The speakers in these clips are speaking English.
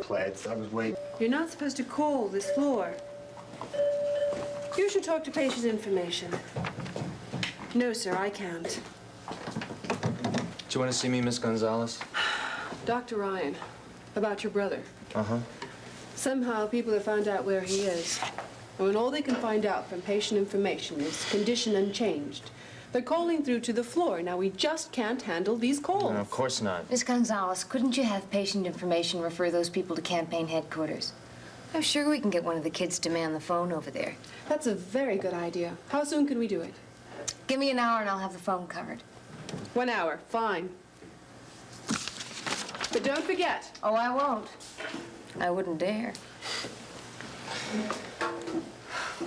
pleds. I was waiting. You're not supposed to call this floor. You should talk to patient information. No, sir, I can't. Do you want to see me, Miss Gonzalez? Dr. Ryan, about your brother. Uh-huh. Somehow people have found out where he is. And when all they can find out from patient information is condition unchanged, they're calling through to the floor. Now, we just can't handle these calls. No, of course not. Miss Gonzalez, couldn't you have patient information refer those people to campaign headquarters? I'm sure we can get one of the kids to man the phone over there. That's a very good idea. How soon can we do it? Give me an hour and I'll have the phone covered. 1 hour, fine. But don't forget. Oh, I won't. I wouldn't dare.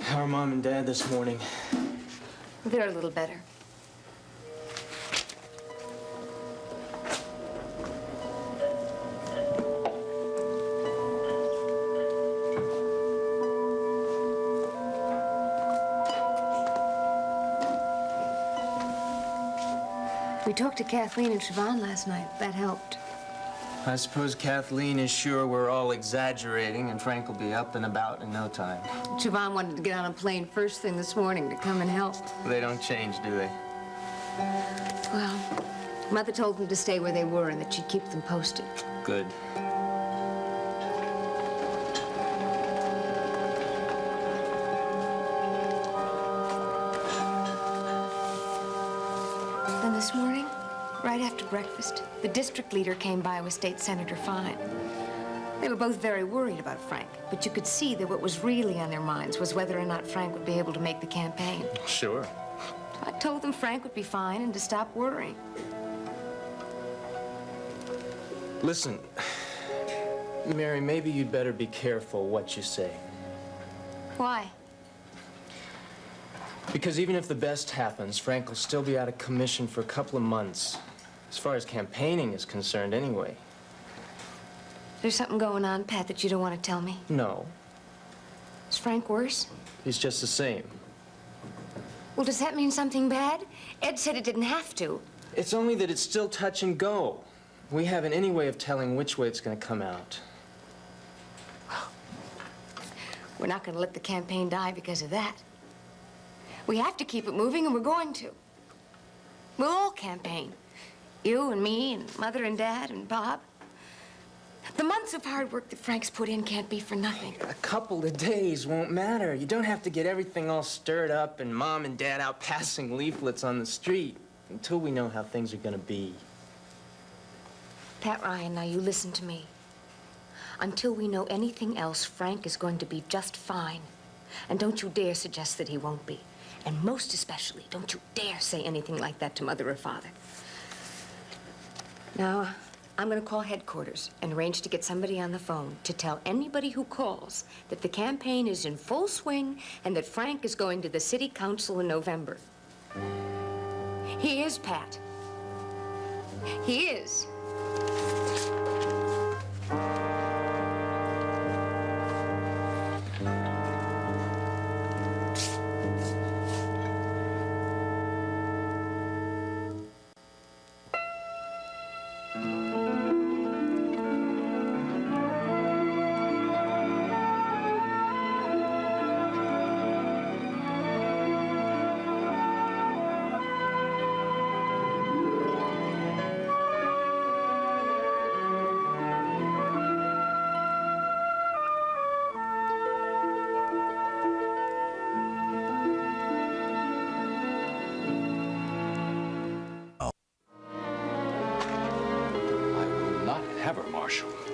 How are Mom and Dad this morning? They're a little better. We talked to Kathleen and Siobhan last night. That helped. I suppose Kathleen is sure we're all exaggerating and Frank will be up and about in no time. Siobhan wanted to get on a plane first thing this morning to come and help. They don't change, do they? Well, Mother told them to stay where they were and that she'd keep them posted. Good. Then this morning, right after breakfast, the district leader came by with State Senator Fine. They were both very worried about Frank, but you could see that what was really on their minds was whether or not Frank would be able to make the campaign. Sure. So I told them Frank would be fine and to stop worrying. Listen, Mary, maybe you'd better be careful what you say. Why? Because even if the best happens, Frank will still be out of commission for a couple of months. As far as campaigning is concerned, anyway. There's something going on, Pat, that you don't want to tell me? No. Is Frank worse? He's just the same. Well, does that mean something bad? Ed said it didn't have to. It's only that it's still touch and go. We haven't any way of telling which way it's going to come out. We're not going to let the campaign die because of that. We have to keep it moving, and we're going to. We'll all campaign. You and me and Mother and Dad and Bob. The months of hard work that Frank's put in can't be for nothing. A couple of days won't matter. You don't have to get everything all stirred up and Mom and Dad out passing leaflets on the street until we know how things are going to be. Pat Ryan, now you listen to me. Until we know anything else, Frank is going to be just fine. And don't you dare suggest that he won't be. And most especially, don't you dare say anything like that to Mother or Father. Now, I'm going to call headquarters and arrange to get somebody on the phone to tell anybody who calls that the campaign is in full swing and that Frank is going to the city council in November. He is, Pat. He is.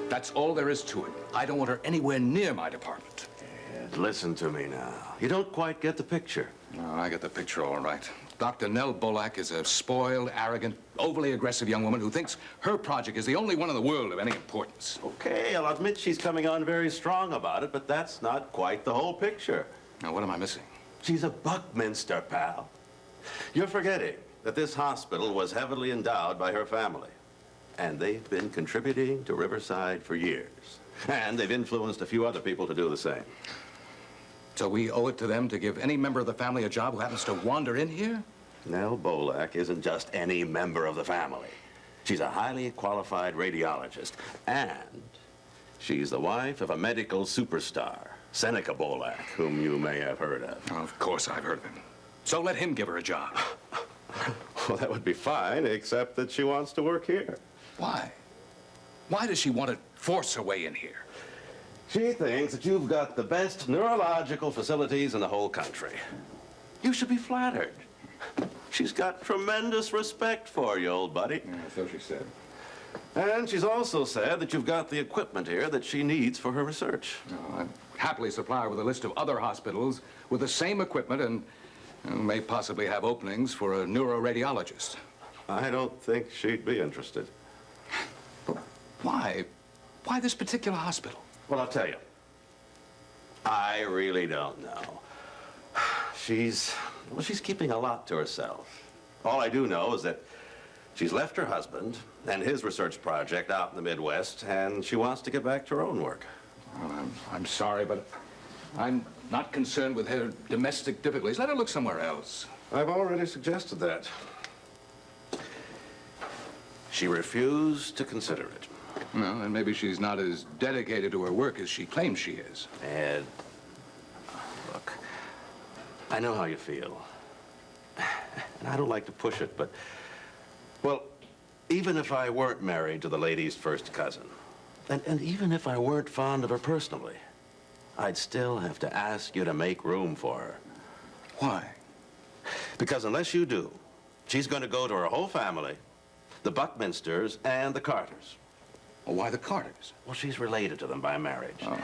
That's all there is to it. I don't want her anywhere near my department. Ed, listen to me now. You don't quite get the picture. No, I get the picture all right. Dr. Nel Beaulac is a spoiled, arrogant, overly aggressive young woman who thinks her project is the only one in the world of any importance. Okay, I'll admit she's coming on very strong about it, but that's not quite the whole picture. Now, what am I missing? She's a Buckminster, pal. You're forgetting that this hospital was heavily endowed by her family. And they've been contributing to Riverside for years. And they've influenced a few other people to do the same. So we owe it to them to give any member of the family a job who happens to wander in here? Nel Beaulac isn't just any member of the family. She's a highly qualified radiologist. And She's the wife of a medical superstar, Seneca Beaulac, whom you may have heard of. Oh, of course I've heard of him. So let him give her a job. Well, that would be fine, except that she wants to work here. Why? Why does she want to force her way in here? She thinks that you've got the best neurological facilities in the whole country. You should be flattered. She's got tremendous respect for you, old buddy. Yeah, so she said. And she's also said that you've got the equipment here that she needs for her research. Oh, I'd happily supply her with a list of other hospitals with the same equipment and may possibly have openings for a neuroradiologist. I don't think she'd be interested. But why? Why this particular hospital? Well, I'll tell you. I really don't know. She's keeping a lot to herself. All I do know is that she's left her husband and his research project out in the Midwest, and she wants to get back to her own work. Well, I'm sorry, but I'm not concerned with her domestic difficulties. Let her look somewhere else. I've already suggested that. She refused to consider it. Well, and maybe she's not as dedicated to her work as she claims she is. Ed, look, I know how you feel. And I don't like to push it, but, well, even if I weren't married to the lady's first cousin, and even if I weren't fond of her personally, I'd still have to ask you to make room for her. Why? Because unless you do, she's going to go to her whole family, the Buckminsters and the Carters. Well, why the Carters? Well, she's related to them by marriage. Oh.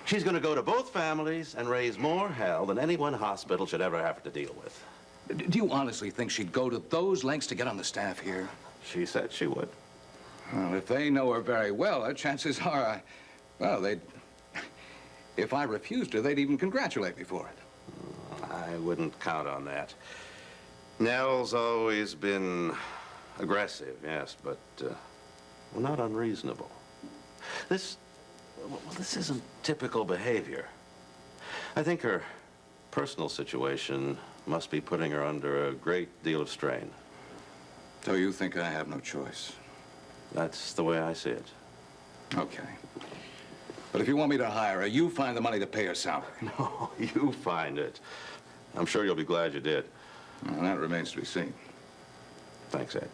She's going to go to both families and raise more hell than any one hospital should ever have to deal with. Do you honestly think she'd go to those lengths to get on the staff here? She said she would. Well, if they know her very well, chances are, if I refused her, they'd even congratulate me for it. I wouldn't count on that. Nell's always been aggressive, yes, but not unreasonable. This isn't typical behavior. I think her personal situation must be putting her under a great deal of strain. So you think I have no choice? That's the way I see it. Okay. But if you want me to hire her, you find the money to pay her salary. No, you find it. I'm sure you'll be glad you did. Well, that remains to be seen. Thanks, Ed.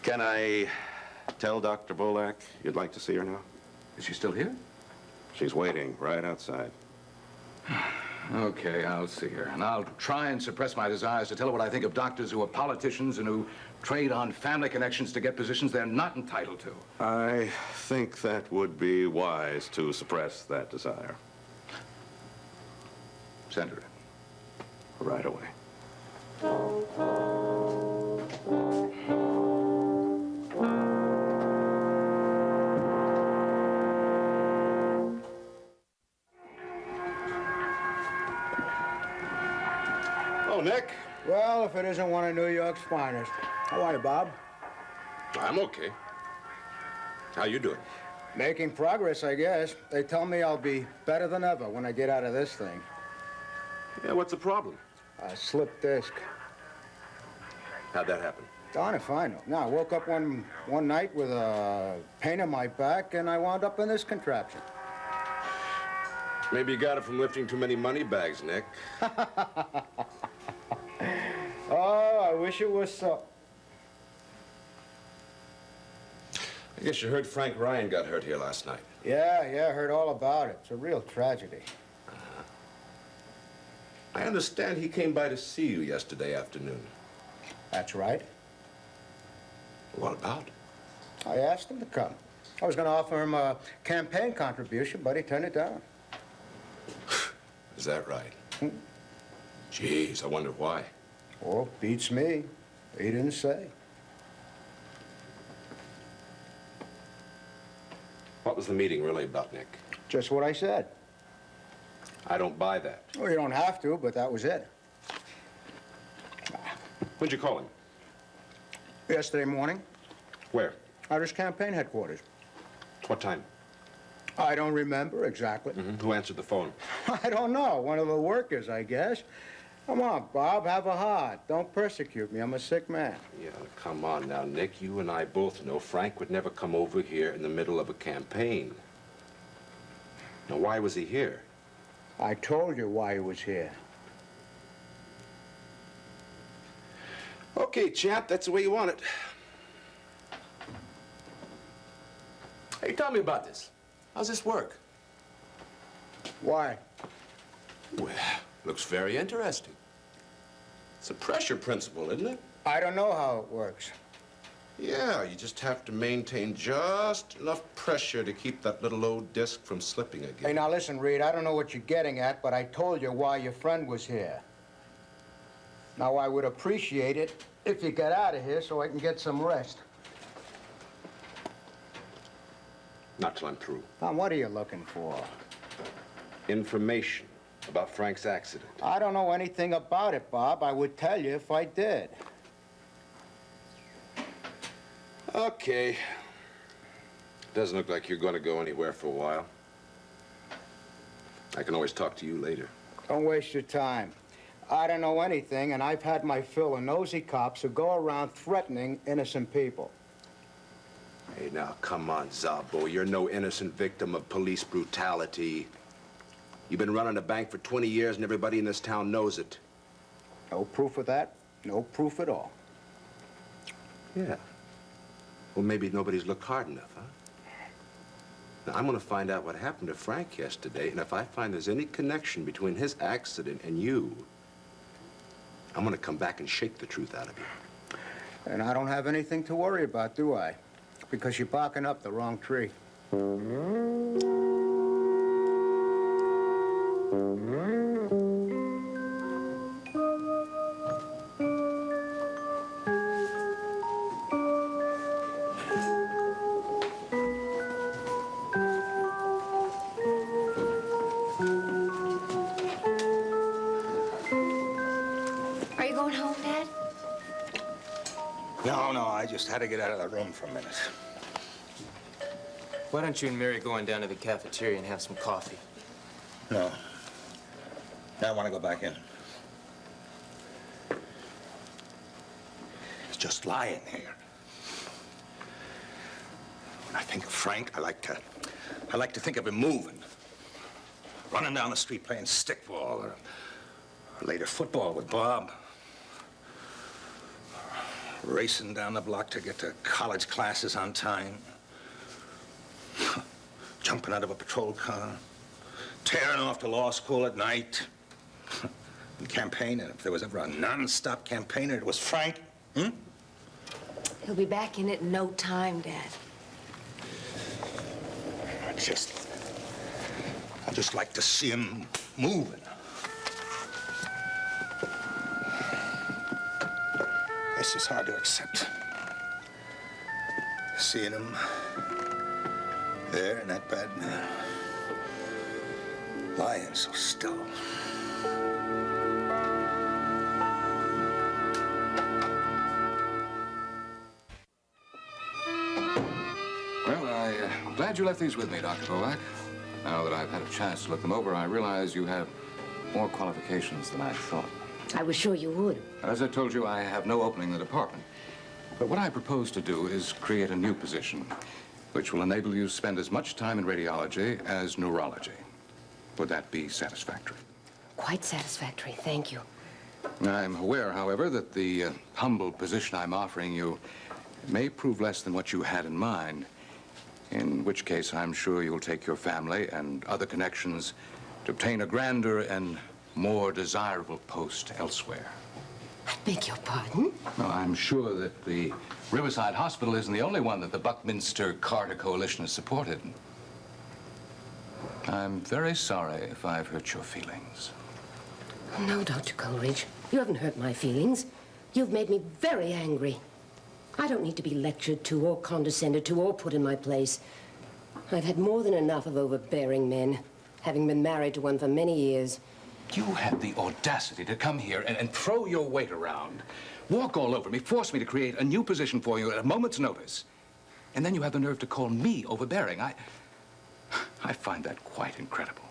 Can I tell Dr. Beaulac you'd like to see her now? Is she still here? She's waiting right outside. Okay, I'll see her. And I'll try and suppress my desires to tell her what I think of doctors who are politicians and who trade on family connections to get positions they're not entitled to. I think that would be wise to suppress that desire. Send her in. Right away. Oh, Nick. Well, if it isn't one of New York's finest. How are you, Bob? I'm okay. How you doing? Making progress, I guess. They tell me I'll be better than ever when I get out of this thing. Yeah, what's the problem? A slip disc. How'd that happen? Darn if I know. Now, I woke up one night with a pain in my back, and I wound up in this contraption. Maybe you got it from lifting too many money bags, Nick. Oh, I wish it was so. I guess you heard Frank Ryan got hurt here last night. Yeah, I heard all about it. It's a real tragedy. I understand he came by to see you yesterday afternoon. That's right. What about? I asked him to come. I was going to offer him a campaign contribution, but he turned it down. Is that right? Jeez, I wonder why. Oh, beats me. He didn't say. What was the meeting really about, Nick? Just what I said. I don't buy that. Well, you don't have to, but that was it. When'd you call him? Yesterday morning, Where? at his campaign headquarters. What time? I don't remember exactly. Who answered the phone? I don't know. One of the workers, I guess. Come on, Bob, have a heart. Don't persecute me. I'm a sick man. Yeah, come on now, Nick. You and I both know Frank would never come over here in the middle of a campaign. Now, why was he here? I told you why he was here. Okay, champ, that's the way you want it. Hey, tell me about this. How's this work? Why? Well, looks very interesting. It's a pressure principle, isn't it? I don't know how it works. Yeah, you just have to maintain just enough pressure to keep that little old disc from slipping again. Hey, now listen, Reid, I don't know what you're getting at, but I told you why your friend was here. Now, I would appreciate it if you got out of here so I can get some rest. Not till I'm through. Now, what are you looking for? Information about Frank's accident. I don't know anything about it, Bob. I would tell you if I did. Okay. Doesn't look like you're going to go anywhere for a while. I can always talk to you later. Don't waste your time. I don't know anything, and I've had my fill of nosy cops who go around threatening innocent people. Hey, now, come on, Zabo. You're no innocent victim of police brutality. You've been running a bank for 20 years, and everybody in this town knows it. No proof of that. No proof at all. Yeah. Well, maybe nobody's looked hard enough, huh? Now, I'm going to find out what happened to Frank yesterday, and if I find there's any connection between his accident and you, I'm going to come back and shake the truth out of you. And I don't have anything to worry about, do I? Because you're barking up the wrong tree. Are you going home, Dad? No, I just had to get out of the room for a minute. Why don't you and Mary go on down to the cafeteria and have some coffee? No. I want to go back in. It's just lying here. When I think of Frank, I like to think of him moving. Running down the street playing stickball or later football with Bob. Racing down the block to get to college classes on time. Jumping out of a patrol car. Tearing off to law school at night. And campaigning. If there was ever a non-stop campaigner, it was Frank. He'll be back in it in no time, Dad. I just like to see him moving. This is hard to accept. Seeing him there in that bed, lying so still. Well, I'm glad you left these with me, Dr. Beaulac. Now that I've had a chance to look them over, I realize you have more qualifications than I thought. I was sure you would. As I told you, I have no opening in the department. But what I propose to do is create a new position, which will enable you to spend as much time in radiology as neurology. Would that be satisfactory? Quite satisfactory, thank you. I'm aware, however, that the humble position I'm offering you may prove less than what you had in mind, in which case I'm sure you'll take your family and other connections to obtain a grander and more desirable post elsewhere. I beg your pardon? Well, I'm sure that the Riverside Hospital isn't the only one that the Buckminster Carter Coalition has supported. I'm very sorry if I've hurt your feelings. Oh, no, Dr. Coleridge. You haven't hurt my feelings. You've made me very angry. I don't need to be lectured to or condescended to or put in my place. I've had more than enough of overbearing men, having been married to one for many years. You had the audacity to come here and throw your weight around, walk all over me, force me to create a new position for you at a moment's notice. And then you have the nerve to call me overbearing. I find that quite incredible.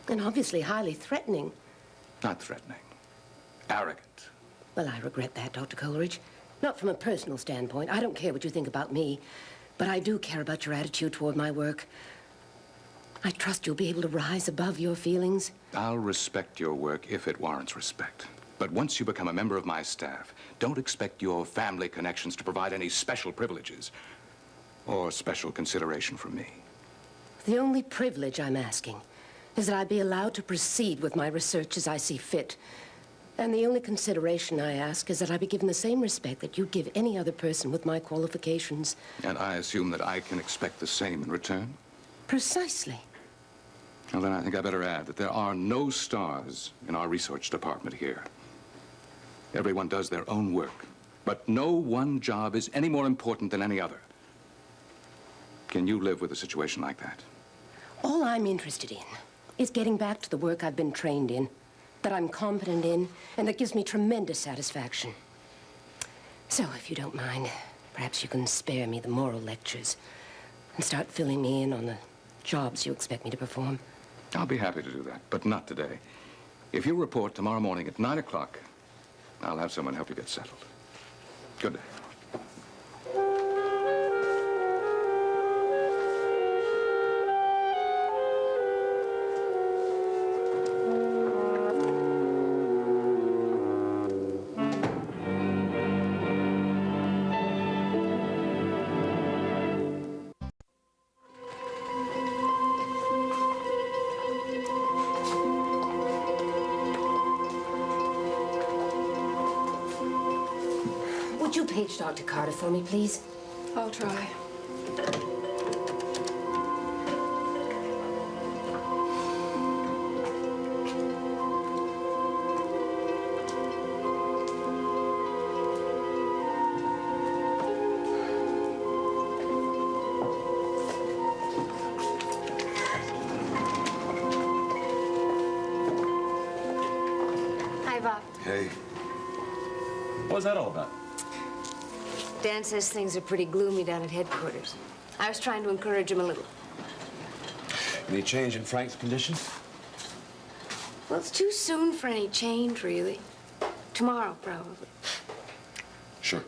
And obviously highly threatening. Not threatening. arrogant. Well, I regret that, Dr. Coleridge. Not from a personal standpoint. I don't care what you think about me, but I do care about your attitude toward my work. I trust you'll be able to rise above your feelings. I'll respect your work if it warrants respect. But once you become a member of my staff, don't expect your family connections to provide any special privileges or special consideration from me. The only privilege I'm asking is that I be allowed to proceed with my research as I see fit. And the only consideration I ask is that I be given the same respect that you'd give any other person with my qualifications. And I assume that I can expect the same in return? Precisely. Well, then I think I better add that there are no stars in our research department here. Everyone does their own work, but no one job is any more important than any other. Can you live with a situation like that? All I'm interested in is getting back to the work I've been trained in, that I'm competent in, and that gives me tremendous satisfaction. So, if you don't mind, perhaps you can spare me the moral lectures and start filling me in on the jobs you expect me to perform. I'll be happy to do that, but not today. If you report tomorrow morning at 9 o'clock, I'll have someone help you get settled. Good day. Would you page Dr. Carter for me, please? I'll try. Hi, Bob. Hey. What was that all about? Dan says things are pretty gloomy down at headquarters. I was trying to encourage him a little. Any change in Frank's condition? Well, it's too soon for any change, really. Tomorrow, probably. Sure.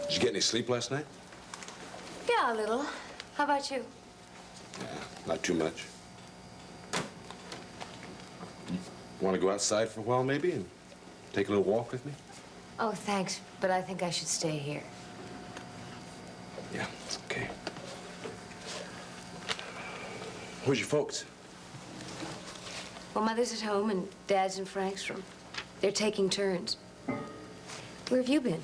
Did you get any sleep last night? Yeah, a little. How about you? Yeah, not too much. Want to go outside for a while, maybe, and take a little walk with me? Oh, thanks, but I think I should stay here. Yeah, it's okay. Where's your folks? Well, Mother's at home and Dad's in Frank's room. They're taking turns. Where have you been?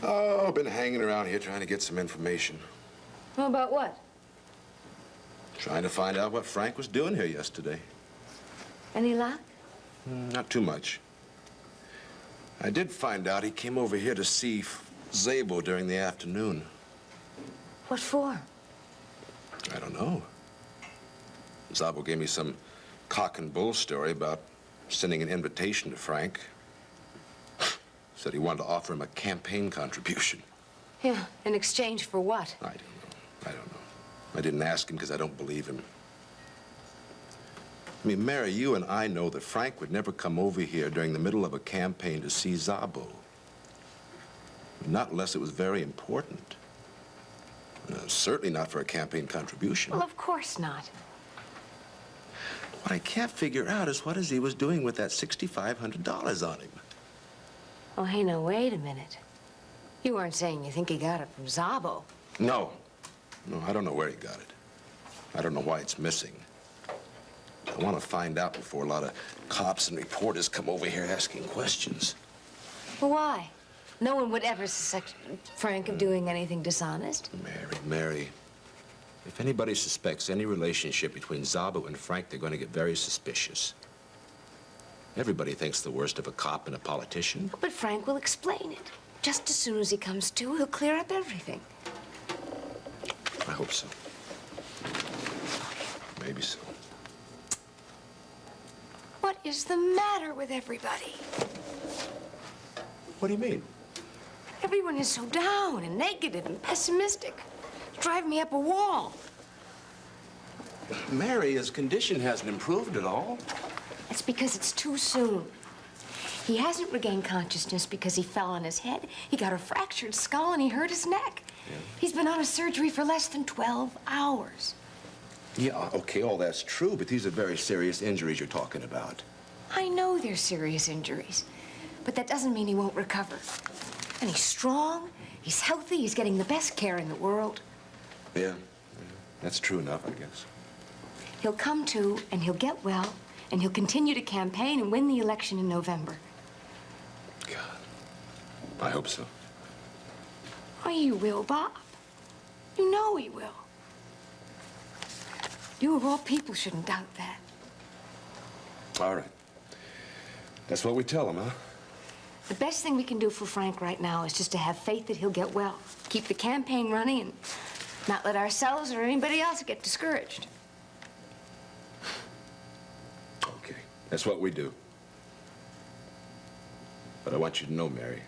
Oh, been hanging around here trying to get some information. Well, about what? Trying to find out what Frank was doing here yesterday. Any luck? Not too much. I did find out he came over here to see Zabo during the afternoon. What for? I don't know. Zabo gave me some cock and bull story about sending an invitation to Frank. Said he wanted to offer him a campaign contribution. Yeah, in exchange for what? I don't know. I didn't ask him because I don't believe him. I mean, Mary, you and I know that Frank would never come over here during the middle of a campaign to see Zabo. Not unless it was very important. Certainly not for a campaign contribution. Well, of course not. What I can't figure out is what he was doing with that $6,500 on him. Oh, hey, now, wait a minute. You weren't saying you think he got it from Zabo. No, I don't know where he got it. I don't know why it's missing. I want to find out before a lot of cops and reporters come over here asking questions. Well, why? No one would ever suspect Frank of doing anything dishonest. Mary, if anybody suspects any relationship between Zabo and Frank, they're going to get very suspicious. Everybody thinks the worst of a cop and a politician. But Frank will explain it. Just as soon as he comes to, he'll clear up everything. I hope so. Maybe so. What is the matter with everybody? What do you mean? Everyone is so down and negative and pessimistic. It's driving me up a wall. Mary, his condition hasn't improved at all. That's because it's too soon. He hasn't regained consciousness because he fell on his head. He got a fractured skull and he hurt his neck. Yeah. He's been out of surgery for less than 12 hours. Yeah, okay, all that's true, but these are very serious injuries you're talking about. I know they're serious injuries, but that doesn't mean he won't recover. And he's strong, he's healthy, he's getting the best care in the world. Yeah, that's true enough, I guess. He'll come to, and he'll get well, and he'll continue to campaign and win the election in November. God, I hope so. Oh, you will, Bob. You know he will. You of all people shouldn't doubt that. All right. That's what we tell him, huh? The best thing we can do for Frank right now is just to have faith that he'll get well. Keep the campaign running and not let ourselves or anybody else get discouraged. Okay, that's what we do. But I want you to know, Mary,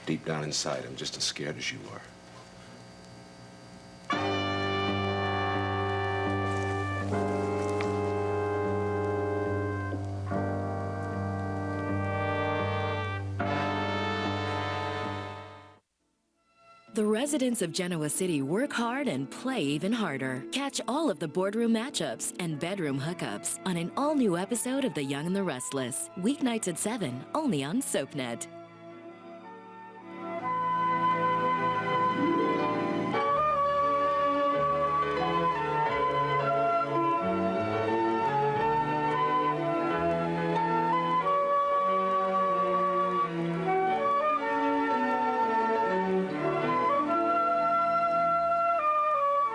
deep down inside, I'm just as scared as you are. The residents of Genoa City work hard and play even harder. Catch all of the boardroom matchups and bedroom hookups on an all-new episode of The Young and the Restless. Weeknights at 7, only on SoapNet.